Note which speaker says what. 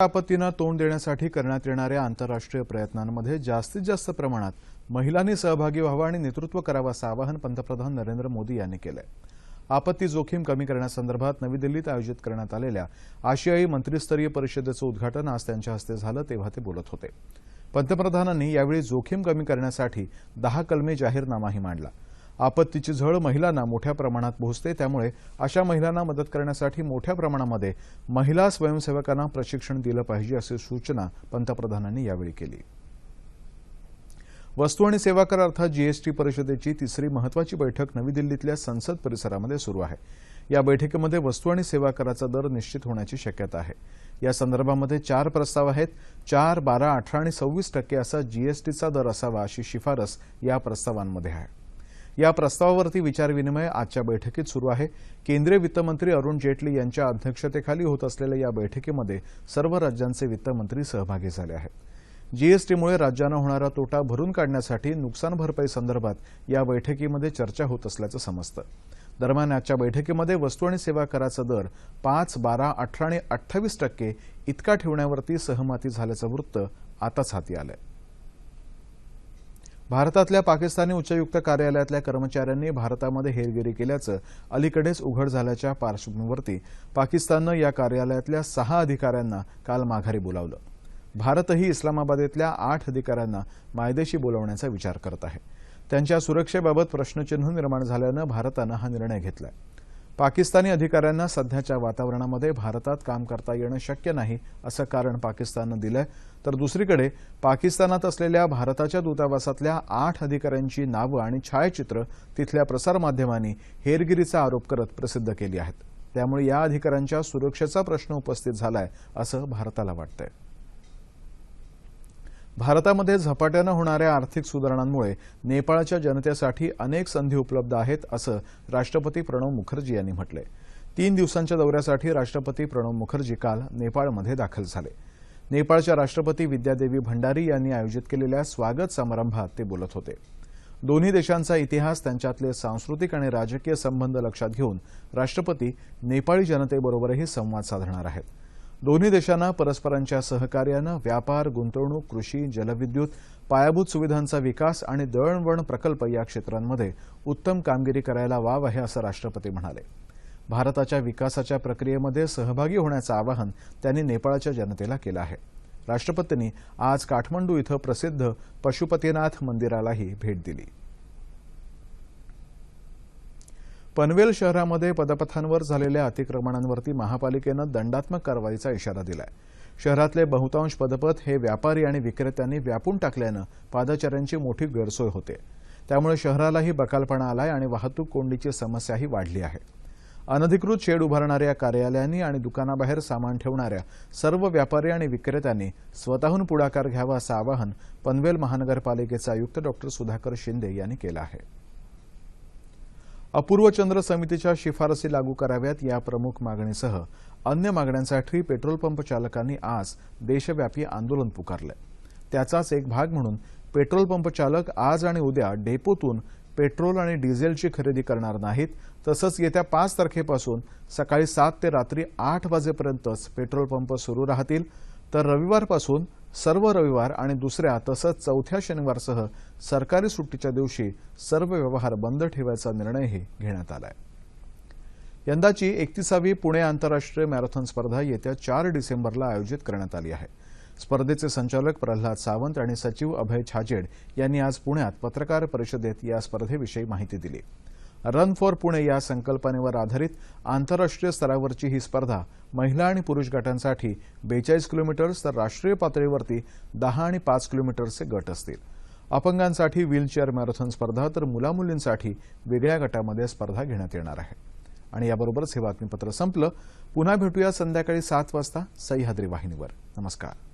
Speaker 1: आपत्तींना तोंड देण्यासाठी करण्यात येणाऱ्या आंतरराष्ट्रीय प्रयत्नांमध्ये जास्तीत जास्त प्रमाणात महिलांनी सहभागी व्हावं आणि नेतृत्व करावं असं आवाहन पंतप्रधान नरेंद्र मोदी यांनी केलंय। आपत्ती जोखीम कमी करण्यासंदर्भात नवी दिल्लीत आयोजित करण्यात आलेल्या आशियाई मंत्रिस्तरीय परिषदेचं उद्घाटन आज त्यांच्या हस्ते झालं तेव्हा ते बोलत होते। पंतप्रधानांनी यावेळी जोखीम कमी करण्यासाठी 10 कलमी जाहीरनामाही मांडला। आपत्तीची झळ महिलांना मोठ्या प्रमाणात पोहोचते, त्यामुळे अशा महिलांना मदत करण्यासाठी मोठ्या प्रमाणामध्ये महिला स्वयंसेवकांना प्रशिक्षण दिलं पाहिजे अशी सूचना पंतप्रधानांनी यावेळी केली। वस्तू आणि सेवा कर अर्थात जीएसटी परिषदेची तिसरी महत्त्वाची बैठक नवी दिल्लीतल्या संसद परिसरामध्ये सुरू आहे। या बैठकीमध्ये वस्तू आणि सेवा कराचा दर निश्चित होण्याची शक्यता आहे। या संदर्भामध्ये 4 प्रस्ताव आहेत। 4, 12, 18 आणि 26% असा जीएसटीचा दर असावा अशी शिफारस या प्रस्तावांमध्ये आहे। या प्रस्तावावरती विचारविनिमय आजच्या बैठकीत सुरू आहे। केंद्रीय वित्तमंत्री अरुण जेटली यांच्या अध्यक्षतेखाली होत असलेल्या या बैठकीमध्ये सर्व राज्यांचे वित्तमंत्री सहभागी झाले आहेत। जीएसटीमुळे राज्यांना होणारा तोटा भरून काढण्यासाठी नुकसान भरपाई संदर्भात या बैठकीमध्ये चर्चा होत असल्याचं समजतं। दरम्यान आजच्या बैठकीमध्ये वस्तू आणि सेवा कराचा दर 5, 12, 18 आणि 28% इतका ठेवण्यावरती सहमती झाल्याचं वृत्त आताच हाती आलंय। भारतातल्या पाकिस्तानी उच्चायुक्त कार्यालयातल्या कर्मचाऱ्यांनी भारतामध्ये हेरगिरी केल्याचं अलीकडेच उघड झाल्याच्या पार्श्वभूमीवरती पाकिस्ताननं या कार्यालयातल्या 6 अधिकाऱ्यांना काल माघारी बोलावलं। भारतही इस्लामाबादेतल्या 8 अधिकाऱ्यांना मायदेशी बोलावण्याचा विचार करत आहे। त्यांच्या सुरक्षेबाबत प्रश्नचिन्ह निर्माण झाल्यानं भारतानं हा निर्णय घेतलाय। पाकिस्तानी अधिकाऱ्यांना सध्याच्या वातावरणामध्ये भारतात काम करता येणं शक्य नाही असं कारण पाकिस्ताननं दिलंय, तर दुसरीकडे पाकिस्तानात असलेल्या भारताच्या दूतावासातल्या 8 अधिकाऱ्यांची नावं आणि छायाचित्र तिथल्या प्रसारमाध्यमांनी हेरगिरीचा आरोप करत प्रसिद्ध केली आहेत। त्यामुळे या अधिकाऱ्यांच्या सुरक्षेचा प्रश्न उपस्थित झालाय असं भारताला वाटतंय। भारतामध्ये झपाट्यानं होणाऱ्या आर्थिक सुधारणांमुळे नेपाळच्या जनतेसाठी अनेक संधी उपलब्ध आहेत असं राष्ट्रपती प्रणव मुखर्जी यांनी म्हटलंय। 3 दिवसांच्या दौऱ्यासाठी राष्ट्रपती प्रणव मुखर्जी काल नेपाळमध्ये दाखल झाले। नेपाळच्या राष्ट्रपती विद्यादेवी भंडारी यांनी आयोजित केलेल्या स्वागत समारंभात ते बोलत होते। दोन्ही देशांचा इतिहास, त्यांच्यातले सांस्कृतिक आणि राजकीय संबंध लक्षात घेऊन राष्ट्रपती नेपाळी जनतेबरोबरही संवाद साधणार आहेत। दोन्ही देशांना परस्परांच्या सहकार्यानं व्यापार, गुंतवणूक, कृषी, जलविद्युत, पायाभूत सुविधांचा विकास आणि दळणवळण प्रकल्प या क्षेत्रांमध्ये उत्तम कामगिरी करायला वाव आहे असं राष्ट्रपती म्हणाले। भारताच्या विकासाच्या प्रक्रियेमध्ये सहभागी होण्याचं आवाहन त्यांनी नेपाळच्या जनतेला केलं आहे। राष्ट्रपतींनी आज काठमांडू इथं प्रसिद्ध पशुपतीनाथ मंदिरालाही भेट दिली। पनवेल शहरामध्ये पदपथांवर झालेल्या अतिक्रमणांवरती महापालिकेनं दंडात्मक कारवाईचा इशारा दिलाय। शहरातले बहुतांश पदपथ हे व्यापारी आणि विक्रेत्यांनी व्यापून टाकल्यानं पादचाऱ्यांची मोठी गैरसोय होते। त्यामुळे शहरालाही बकालपणा आलाय आणि वाहतूक कोंडीची समस्याही वाढली आहे। अनधिकृत शेड उभारणाऱ्या कार्यालयांनी आणि दुकानाबाहेर सामान ठेवणाऱ्या सर्व व्यापारी आणि विक्रेत्यांनी स्वतःहून पुढाकार घ्यावा असं आवाहन पनवेल महानगरपालिकेचे आयुक्त डॉ. सुधाकर शिंदे यांनी केलं आहे। अपूर्व चंद्र समितीच्या शिफारसी लागू कराव्यात या प्रमुख मागणीसह अन्य मागण्यांसाठी पेट्रोल पंप चालकांनी आज देशव्यापी आंदोलन पुकारलंय। त्याचाच एक भाग म्हणून पेट्रोल पंप चालक आज आणि उद्या डेपोतून पेट्रोल आणि डिझेलची खरेदी करणार नाहीत। तसंच येत्या 5 तारखेपासून सकाळी 7 ते रात्री 8 वाजेपर्यंतच पेट्रोल पंप सुरू राहतील, तर रविवारपासून सर्व रविवार आणि दुसऱ्या तसंच चौथ्या शनिवारसह सरकारी सुट्टीच्या दिवशी सर्व व्यवहार बंद ठेवायचा निर्णयही घेण्यात आलाय। यंदाची 31वी पुणे आंतरराष्ट्रीय मॅरेथॉन स्पर्धा येत्या 4 डिसेंबरला आयोजित करण्यात आली आहे। स्पर्धेचे संचालक प्रल्हाद सावंत आणि सचिव अभय छाजेड यांनी आज पुण्यात पत्रकार परिषदेत या स्पर्धेविषयी माहिती दिली। रन फॉर पुणे या संकल्पनेवर आधारित आंतरराष्ट्रीय स्तरावरची ही स्पर्धा महिला आणि पुरुष गटांसाठी 42 किलोमीटर्स तर राष्ट्रीय पातळीवरती 10 आणि 5 किलोमीटर्सचे गट असतील। अपंगांसाठी व्हीलचेअर मॅरेथॉन स्पर्धा तर मुलामुलींसाठी वेगळ्या गटामध्ये स्पर्धा घेण्यात येणार आहे। आणि याबरोबरच हे बातमीपत्र संपलं। पुन्हा भेटूया संध्याकाळी 7 वाजता सह्याद्री वाहिनीवर। नमस्कार।